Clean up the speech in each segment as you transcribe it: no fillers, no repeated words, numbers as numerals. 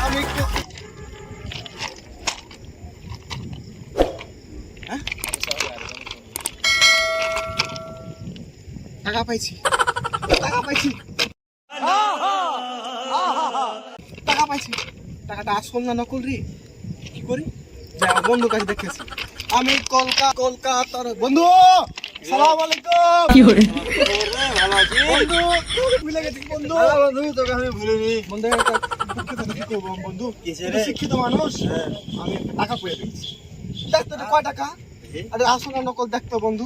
আমি একটু টাকা পাইছি, টাকা পাইছি, টাকা পাইছি। টাকাটা আসল না নকল রে? কি করি? যা বন্ধু কাছে দেখেছি আমি কলকাতার বন্ধু। সালাম আলাইকুম। কি করে ভালো আছি বন্ধু? তোকে ভুলে গেছি বন্ধু। বন্ধু তোকে আমি ভুলিনি বন্ধু। একটা দুঃখিত কি করব বন্ধু, শিক্ষিত মানুষ। আমি একটা টাকা পেয়ে গেছি। দেখ তো কয় টাকা, আরে আসল না নকল দেখতো বন্ধু।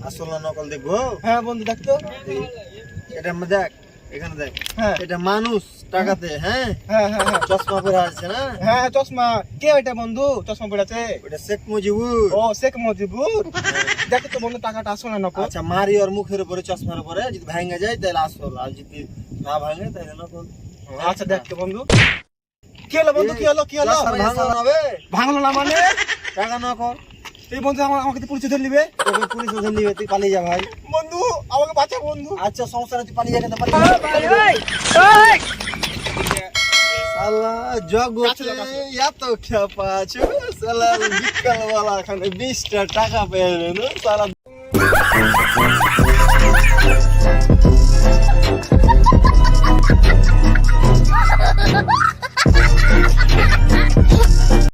আসল না নকল দেখবো? হ্যাঁ বন্ধু দেখতো। এটা দেখ, এখানে দেখ। হ্যাঁ এটা মানুষ টাকাতে। হ্যাঁ হ্যাঁ হ্যাঁ হ্যাঁ চশমা পরে আছে না? হ্যাঁ চশমা। কে ওইটা বন্ধু চশমা পরে আছে? ওটা শেখ মুজিবুর। ও শেখ মুজিবুর। দেখো তো বন্ধু টাকাটা আসল না নকল। আচ্ছা মারি ওর মুখের উপরে, চশমার উপরে যদি ভেঙে যায় তাহলে আসল, আর যদি না ভাঙে তাহলে নকল। আচ্ছা দেখ তো বন্ধু। কি হলো বন্ধু, কি হলো কি হলো? ভাঙলো না বে, ভাঙলো না মানে? টাকা নকল। এই বন্ধু আমাকে তো পুলিশে ধরে নিবে। তোকে পুলিশ ধরে নিবে, তুই পালিয়ে যা ভাই। বন্ধু আমাকে বাঁচা বন্ধু। আচ্ছা সমস্যা নেই, তুই পালিয়ে যা, পালিয়ে শালা জগতে এত খেপা আছে শালা। বিকাল বেলা খানে 20টা টাকা পেয়ে গেল শালা।